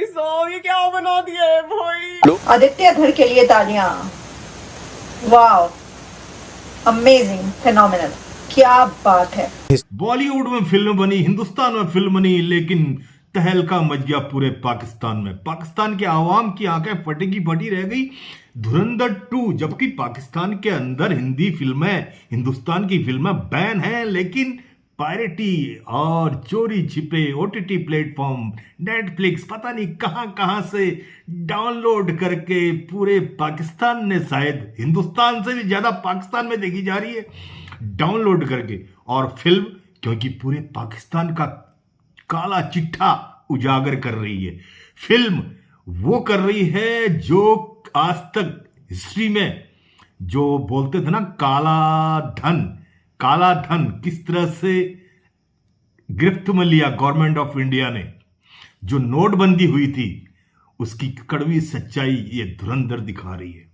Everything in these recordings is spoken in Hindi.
साहब ये क्या बना दिया है भाई। आदित्य धर के लिए तालियां। वाओ, अमेजिंग, फेनोमेनल, क्या बात है। बॉलीवुड में फिल्म बनी, हिंदुस्तान में फिल्म बनी, लेकिन तहलका मच गया पूरे पाकिस्तान में। पाकिस्तान के आवाम की आंखें फटी फटी रह गई। धुरंधर 2, जबकि पाकिस्तान के अंदर हिंदी फिल्में, हिंदुस्तान की फिल्में बैन हैं, लेकिन पायरेटी और चोरी छिपे ओटीटी प्लेटफॉर्म, नेटफ्लिक्स, पता नहीं कहां कहां से डाउनलोड करके पूरे पाकिस्तान ने, शायद हिंदुस्तान से भी ज्यादा पाकिस्तान में देखी जा रही है डाउनलोड करके। और फिल्म, क्योंकि पूरे पाकिस्तान का काला चिट्ठा उजागर कर रही है। फिल्म वो कर रही है जो आज तक हिस्ट्री में जो बोलते थे ना, काला धन किस तरह से गिरफ्त में लिया गवर्नमेंट ऑफ इंडिया ने, जो नोटबंदी हुई थी, उसकी कड़वी सच्चाई ये धुरंधर दिखा रही है।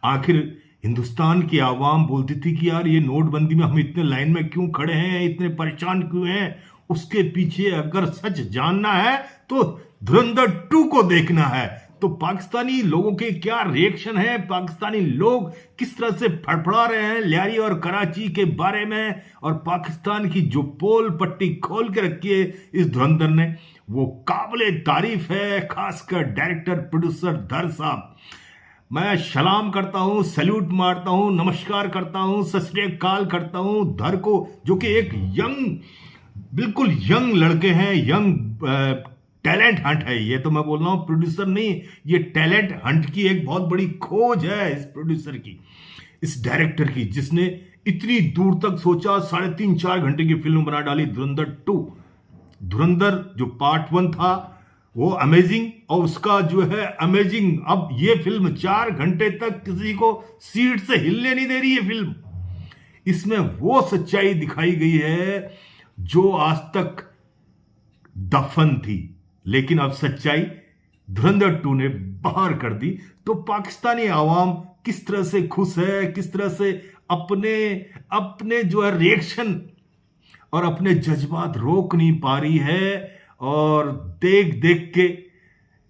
आखिर हिंदुस्तान की आवाम बोलती थी कि यार ये नोटबंदी में हम इतने लाइन में क्यों खड़े हैं, इतने परेशान क्यों हैं। उसके पीछे अगर सच जानना है तो धुरंधर 2 को देखना है। तो पाकिस्तानी लोगों के क्या रिएक्शन है, पाकिस्तानी लोग किस तरह से फड़फड़ा रहे हैं लियारी और कराची के बारे में, और पाकिस्तान की जो पोल पट्टी खोल के रखी है इस धुरंधर ने, वो काबिले तारीफ है। खासकर डायरेक्टर प्रोड्यूसर धर साहब, मैं सलाम करता हूं, सैल्यूट मारता हूं, नमस्कार करता हूं, सत श्री अकाल करता हूं धर को, जो कि एक बिल्कुल यंग लड़के हैं, यंग टैलेंट हंट है। ये तो मैं बोल रहा हूं प्रोड्यूसर नहीं, ये टैलेंट हंट की एक बहुत बड़ी खोज है इस प्रोड्यूसर की, इस डायरेक्टर की, जिसने इतनी दूर तक सोचा। 3.5-4 घंटे की फिल्म बना डाली धुरंधर 2। धुरंधर जो पार्ट 1 था वो अमेजिंग, और उसका जो है अमेजिंग, अब ये फिल्म 4 घंटे तक किसी को सीट से हिलने नहीं दे रही है फिल्म। इसमें वो सच्चाई दिखाई गई है जो आज तक दफन थी, लेकिन अब सच्चाई धुरंधर 2 ने बाहर कर दी। तो पाकिस्तानी आवाम किस तरह से खुश है, किस तरह से अपने जो है रिएक्शन और अपने जज्बात रोक नहीं पा रही है, और देख देख के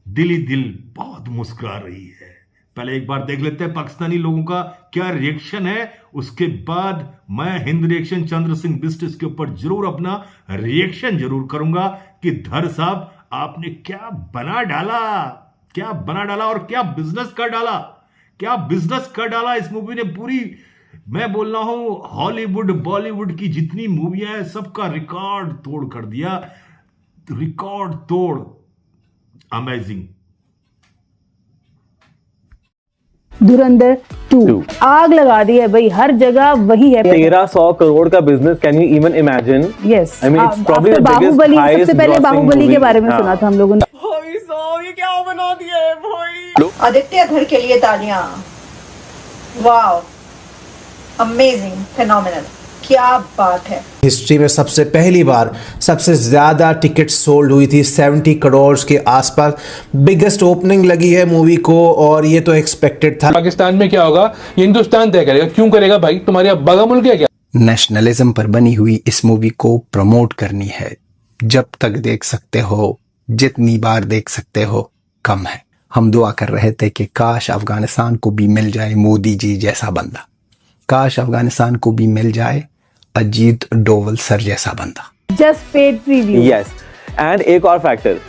दिल ही दिल बहुत मुस्कुरा रही है। पहले एक बार देख लेते हैं पाकिस्तानी लोगों का क्या रिएक्शन है, उसके बाद मैं हिंद रिएक्शन चंद्र सिंह बिस्ट इसके ऊपर जरूर अपना रिएक्शन जरूर करूंगा कि धर साहब आपने क्या बना डाला और क्या बिजनेस कर डाला इस मूवी ने। पूरी, मैं बोल रहा हूं, हॉलीवुड बॉलीवुड की जितनी मूवियां हैं सबका रिकॉर्ड तोड़ कर दिया, रिकॉर्ड तोड़, अमेजिंग। धुरंधर 2 आग लगा दी है भाई, हर जगह वही है। 1300 करोड़ का business, can you even imagine? Yes, I mean it's probably the biggest, सबसे पहले बाहुबली के बारे में सुना था हम लोगों ने। भाई साहब ये क्या बना दिया है भाई। आदित्य धर के लिए तालियां। वाओ, अमेजिंग, फेनोमेनल, क्या बात है। हिस्ट्री में सबसे पहली बार सबसे ज्यादा टिकट सोल्ड हुई थी, 70 करोड़ के आसपास बिगेस्ट ओपनिंग लगी है मूवी को, और ये तो एक्सपेक्टेड था। पाकिस्तान में क्या होगा ये हिंदुस्तान तय करेगा। क्यों करेगा भाई, तुम्हारे अब्बा का मुल्क है क्या? नेशनलिज्म पर बनी हुई इस मूवी को प्रमोट करनी है। जब तक देख सकते हो, जितनी बार देख सकते हो, कम है। हम दुआ कर रहे थे कि काश अफगानिस्तान को भी मिल जाए मोदी जी जैसा बंदा, काश अफगानिस्तान को भी मिल जाए अजीत डोवल सर जैसा बंदा। Just paid preview. Yes, and एक और फैक्टर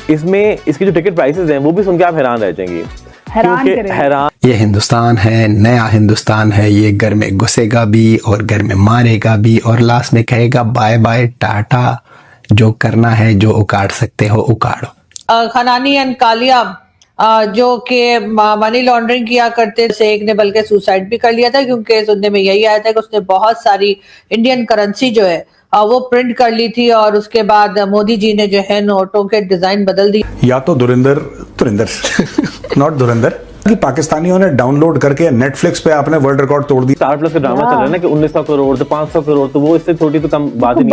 इसमें, इसकी जो टिकट प्राइसेस हैं वो भी सुन के आप हैरान रह जाएंगे। हैरान। ये हिंदुस्तान है, नया हिंदुस्तान है। ये घर में घुसेगा भी और घर में मारेगा भी, और लास्ट में कहेगा बाय बाय टाटा, जो करना है, जो उखाड़ सकते हो उखाड़ो। खनानी एंड कालिया जो कि मनी लॉन्ड्रिंग किया करते थे, एक ने बल्कि सुसाइड भी कर लिया था, क्योंकि सुनने में यही आया था कि उसने बहुत सारी इंडियन करेंसी जो है वो प्रिंट कर ली थी, और उसके बाद मोदी जी ने जो है नोटों के डिजाइन बदल दी। या तो धुरंधर नॉट धुरंधर, कि पाकिस्तानियों ने डाउनलोड करके नेटफ्लिक्स पे आपने वर्ल्ड रिकॉर्ड तोड़ दिया। स्टार प्लस का ड्रामा चल रहा है ना कि 1900 करोड़ तो 500 करोड़, तो वो इससे थोड़ी तो कम बात ही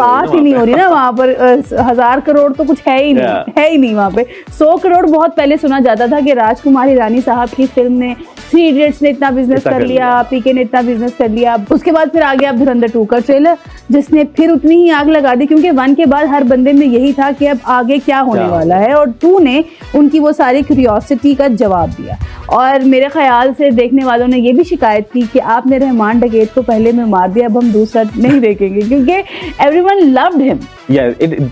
नहीं हो रही ना वहाँ पर। 1000 करोड़ तो कुछ है ही नहीं, है ही नहीं वहाँ पे। 100 करोड़ बहुत पहले सुना जाता था कि राजकुमार हिरानी साहब की फिल्म ने, 3 इडियट्स ने इतना बिजनेस कर लिया, पीके ने इतना बिजनेस कर लिया। उसके बाद फिर आ गया धुरंधर 2 का ट्रेलर, जिसने फिर उतनी ही आग लगा दी, क्योंकि 1 के बाद हर बंदे में यही था कि अब आगे क्या होने वाला है, और 2 ने उनकी वो सारी क्यूरियोसिटी का जवाब दिया। और मेरे ख्याल से देखने वालों ने ये भी शिकायत की कि आपने रहमान डकैत को पहले में मार दिया, अब हम दूसरा नहीं देखेंगे, क्योंकि everyone loved him.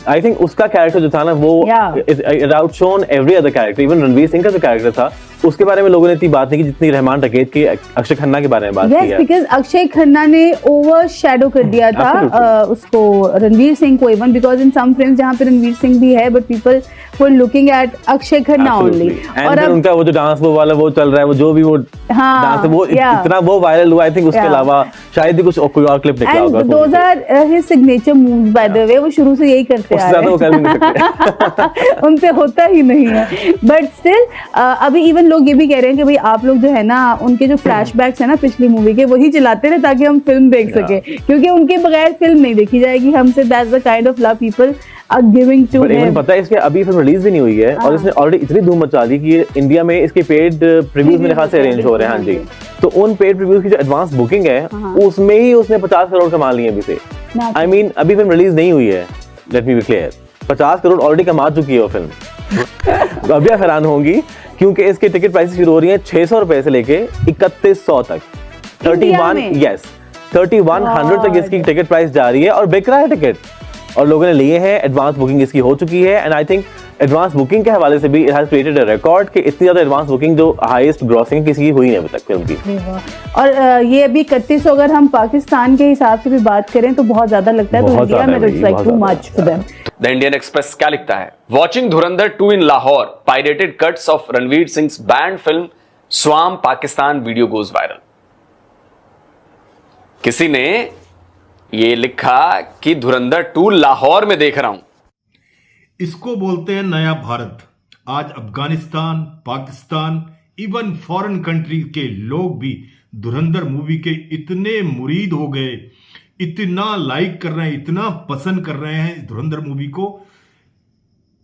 I think उसका कैरेक्टर जो था ना वो it outshone every other character. Even Ranveer Singh का जो कैरेक्टर था उसके बारे में लोगों ने इतनी बात नहीं की जितनी रहमान डकैत की अक्षय खन्ना के बारे में बात की है। बिकॉज़ अक्षय खन्ना ने ओवर शैडो कर दिया था उसको, रणवीर सिंह को, even because in some films जहाँ पे रणवीर सिंह भी है but people were looking at Akshaye Khanna only. और अब उनका वो जो डांस वो वाला वो चल रहा है, वो जो भी वो डांस है वो इतना वो वायरल हुआ, आई थिंक उसके अलावा शायद ही कुछ कोई और क्लिप निकला होगा। Those are his signature moves by the way, वो शुरू से यही करते आ रहे हैं, उनसे होता ही नहीं है। बट स्टिल अभी इवन लोग ये भी कह रहे हैं कि भाई आप लोग जो है ना उनके जो फ्लैशबैक्स है ना पिछली मूवी के, वही चलाते रहे ताकि हम फिल्म देख सके, क्योंकि उनके बगैर फिल्म नहीं देखी जाएगी हमसे। That's the kind of love people are giving to him. पता है इसके अभी फिल्म रिलीज भी नहीं हुई है और इसने ऑलरेडी इतनी धूम मचा दी कि इंडिया में इसके पेड प्रीव्यूज मेरे ख्याल से अरेंज हो रहे हैं। हाँ जी, तो उन पेड प्रीव्यूज की जो एडवांस बुकिंग है उसमें ही उसने 50 करोड़ कमा लिए अभी से। आई मीन अभी फिल्म रिलीज नहीं हुई है, let me be clear, 50 crore already कमा चुकी है वो फिल्म। अभी आप हैरान होंगी क्योंकि इसके टिकट प्राइसेस शुरू हो रही हैं 600 रुपए से लेके 3100 तक, 3100 तक इसकी टिकट प्राइस जा रही है और बिक रहा है टिकट, और लोगों ने लिए हैं। एडवांस बुकिंग इसकी हो चुकी है and I think advance booking के हवाले से भी it has created a record कि इतनी ज्यादा एडवांस बुकिंग जो हाईएस्ट ग्रॉसिंग किसी की हुई नहीं अभी तक फिल्म की। और ये अभी 3100 अगर हम पाकिस्तान के हिसाब से भी बात करें तो बहुत ज्यादा लगता है, तो इंडिया में it's like too much for them. The Indian Express क्या लिखता है? Watching Dhurandhar 2 in Lahore, pirated cuts of Ranveer Singh banned film swamp Pakistan video goes viral. किसी ने ये लिखा कि धुरंधर 2 लाहौर में देख रहा हूं। इसको बोलते हैं नया भारत। आज Afghanistan, Pakistan, even foreign country के लोग भी धुरंधर मूवी के इतने मुरीद हो गए, इतना लाइक कर रहे हैं, इतना पसंद कर रहे हैं इस धुरंधर मूवी को।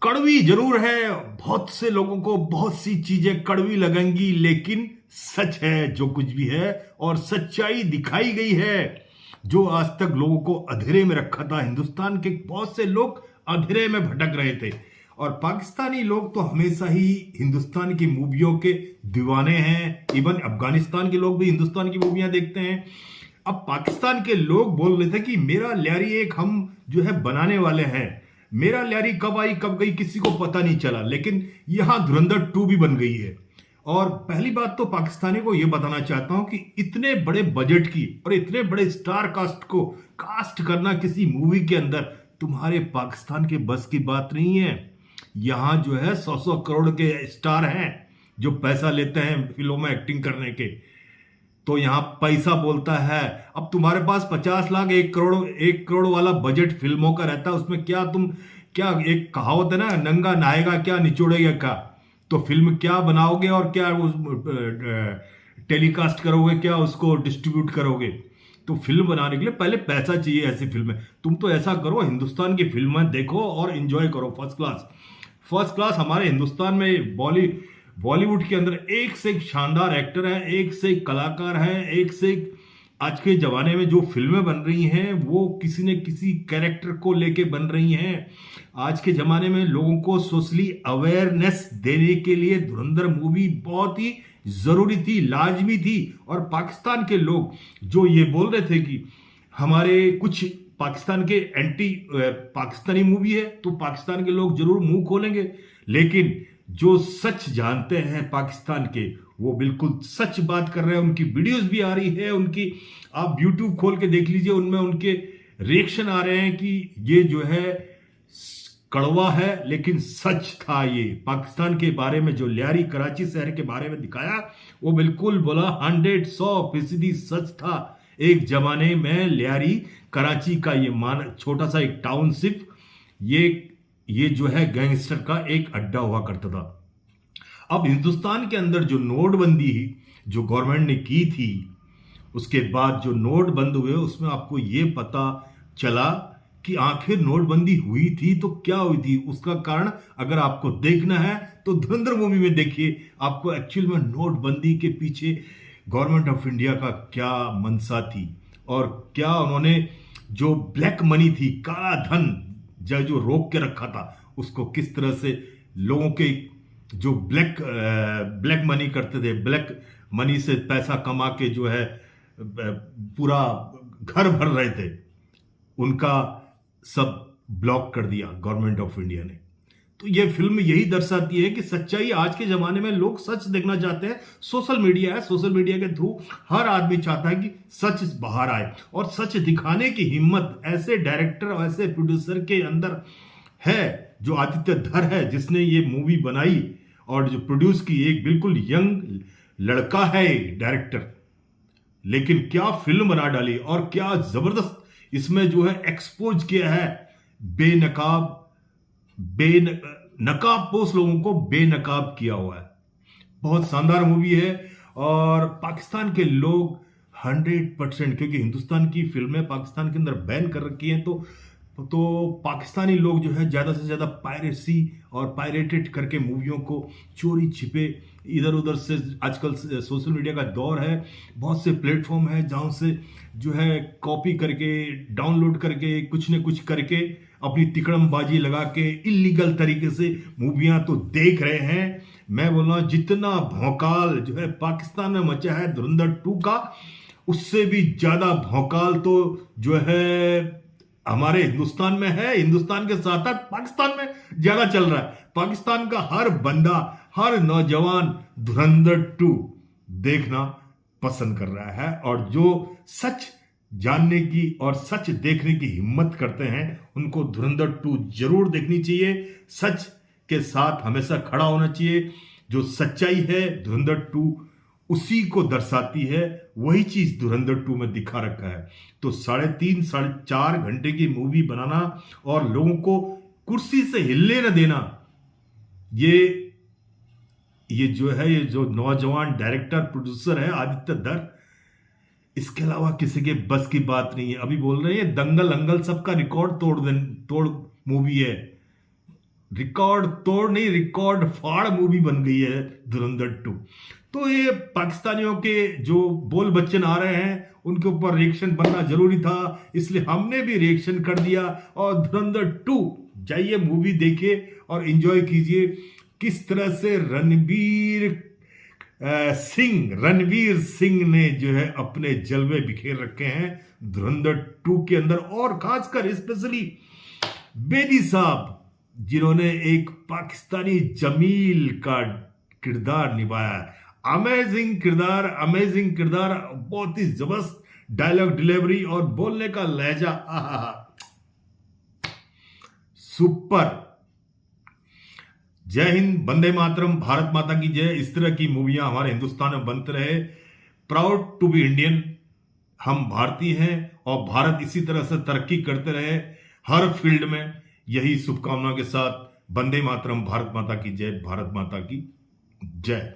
कड़वी जरूर है, बहुत से लोगों को बहुत सी चीजें कड़वी लगेंगी, लेकिन सच है जो कुछ भी है और सच्चाई दिखाई गई है। जो आज तक लोगों को अंधेरे में रखा था, हिंदुस्तान के बहुत से लोग अंधेरे में भटक रहे थे और पाकिस्तानी लोग तो हमेशा ही हिंदुस्तान की मूवियों के दीवाने हैं। इवन अफगानिस्तान के लोग भी हिंदुस्तान की मूवियां देखते हैं। अब पाकिस्तान के लोग बोल रहे थे कि मेरा ल्यारी एक हम जो है बनाने वाले हैं। मेरा ल्यारी कब आई कब गई किसी को पता नहीं चला, लेकिन यहां धुरंधर 2 भी बन गई है। और पहली बात तो पाकिस्तानी को यह बताना चाहता हूं कि इतने बड़े बजट की और इतने बड़े स्टार कास्ट को कास्ट करना किसी मूवी के अंदर तुम्हारे पाकिस्तान के बस की बात नहीं है। यहां जो है 100 करोड़ के स्टार हैं जो पैसा लेते हैं फिल्मों में एक्टिंग करने के, तो यहां पैसा बोलता है। अब तुम्हारे पास 50 लाख 1 करोड़ वाला बजट फिल्मों का रहता है, उसमें क्या एक कहावत है ना, नंगा नहाएगा क्या निचोड़ेगा क्या, तो फिल्म क्या बनाओगे और क्या उस टेलीकास्ट करोगे, क्या उसको डिस्ट्रीब्यूट करोगे। तो फिल्म बनाने के लिए पहले पैसा चाहिए। ऐसी फिल्में तुम तो ऐसा करो, हिंदुस्तान की फिल्में देखो और एंजॉय करो फर्स्ट क्लास। हमारे हिंदुस्तान में बॉलीवुड के अंदर एक से एक शानदार एक्टर है, एक से एक कलाकार है, एक से एक आज के जमाने में जो फिल्में बन रही हैं वो किसी न किसी कैरेक्टर को लेके बन रही हैं। आज के जमाने में लोगों को सोशली अवेयरनेस देने के लिए धुरंधर मूवी बहुत ही जरूरी थी, लाजमी थी। और पाकिस्तान के लोग जो ये बोल रहे थे कि हमारे कुछ पाकिस्तान के एंटी पाकिस्तानी मूवी है, तो पाकिस्तान के लोग जरूर मुंह खोलेंगे, लेकिन जो सच जानते हैं पाकिस्तान के वो बिल्कुल सच बात कर रहे हैं। उनकी वीडियोस भी आ रही है, उनकी आप यूट्यूब खोल के देख लीजिए, उनमें उनके रिएक्शन आ रहे हैं कि ये जो है कड़वा है लेकिन सच था। ये पाकिस्तान के बारे में जो ल्यारी कराची शहर के बारे में दिखाया वो बिल्कुल बोला 100% सच था। एक जमाने में ल्यारी कराची का ये छोटा सा एक टाउनशिप ये जो है गैंगस्टर का एक अड्डा हुआ करता था। अब हिंदुस्तान के अंदर जो नोटबंदी जो गवर्नमेंट ने की थी, उसके बाद जो नोट बंद हुए उसमें आपको ये पता चला कि आखिर नोटबंदी हुई थी तो क्या हुई थी, उसका कारण अगर आपको देखना है तो धुरंधर मूवी में देखिए, आपको एक्चुअल में नोटबंदी के पीछे गवर्नमेंट ऑफ इंडिया का क्या मंशा थी और क्या उन्होंने जो ब्लैक मनी थी, काला धन जो रोक के रखा था, उसको किस तरह से लोगों के जो ब्लैक मनी करते थे, ब्लैक मनी से पैसा कमा के जो है पूरा घर भर रहे थे, उनका सब ब्लॉक कर दिया गवर्नमेंट ऑफ इंडिया ने। तो ये फिल्म यही दर्शाती है कि सच्चाई, आज के जमाने में लोग सच देखना चाहते हैं। सोशल मीडिया है, सोशल मीडिया के थ्रू हर आदमी चाहता है कि सच बाहर आए और सच दिखाने की हिम्मत ऐसे डायरेक्टर और ऐसे प्रोड्यूसर के अंदर है जो आदित्य धर है, जिसने ये मूवी बनाई और जो प्रोड्यूस की। एक बिल्कुल यंग लड़का है डायरेक्टर, लेकिन क्या फिल्म बना डाली और क्या जबरदस्त इसमें जो है एक्सपोज किया है नकाब पोस्ट लोगों को बेनकाब किया हुआ है। बहुत शानदार मूवी है और पाकिस्तान के लोग 100%, क्योंकि हिंदुस्तान की फिल्में पाकिस्तान के अंदर बैन कर रखी हैं, तो पाकिस्तानी लोग जो है ज़्यादा से ज़्यादा पायरेसी और पायरेटेड करके मूवियों को चोरी छिपे इधर उधर से, आजकल सोशल मीडिया का दौर है, बहुत से प्लेटफॉर्म है जहाँ से जो है कॉपी करके, डाउनलोड करके, कुछ न कुछ करके अपनी तिकड़मबाजी लगा के इलीगल तरीके से मूवियाँ तो देख रहे हैं। मैं बोल रहा हूँ जितना भौकाल जो है पाकिस्तान में मचा है धुरंधर 2 का, उससे भी ज़्यादा भौकाल तो जो है हमारे हिंदुस्तान में है। हिंदुस्तान के साथ साथ पाकिस्तान में ज्यादा चल रहा है। पाकिस्तान का हर बंदा, हर नौजवान धुरंधर 2 देखना पसंद कर रहा है और जो सच जानने की और सच देखने की हिम्मत करते हैं उनको धुरंधर 2 जरूर देखनी चाहिए। सच के साथ हमेशा खड़ा होना चाहिए। जो सच्चाई है धुरंधर 2 उसी को दर्शाती है, वही चीज धुरंधर 2 में दिखा रखा है। तो 3.5 साढ़े 4 घंटे की मूवी बनाना और लोगों को कुर्सी से हिलने न देना, ये जो है, ये जो नौजवान डायरेक्टर प्रोड्यूसर है आदित्य धर, इसके अलावा किसी के बस की बात नहीं है। अभी बोल रहे हैं दंगल अंगल सबका रिकॉर्ड तोड़ मूवी है। रिकॉर्ड तोड़ नहीं, रिकॉर्ड फाड़ मूवी बन गई है धुरंधर 2। तो ये पाकिस्तानियों के जो बोल बच्चन आ रहे हैं उनके ऊपर रिएक्शन बनना जरूरी था, इसलिए हमने भी रिएक्शन कर दिया। और धुरंधर 2 जाइए मूवी देखिए और एंजॉय कीजिए किस तरह से रणवीर सिंह ने जो है अपने जलवे बिखेर रखे हैं धुरंधर 2 के अंदर। और खासकर स्पेशली बेदी साहब जिन्होंने एक पाकिस्तानी जमील का किरदार निभाया है। अमेजिंग किरदार, बहुत ही जबरदस्त डायलॉग डिलीवरी और बोलने का लहजा, सुपर। जय हिंद, वंदे मातरम, भारत माता की जय। इस तरह की मूवियां हमारे हिंदुस्तान में बनते रहे। प्राउड टू बी इंडियन, हम भारतीय हैं और भारत इसी तरह से तरक्की करते रहे हर फील्ड में। यही शुभकामना के साथ वंदे मातरम, भारत माता की जय, भारत माता की जय।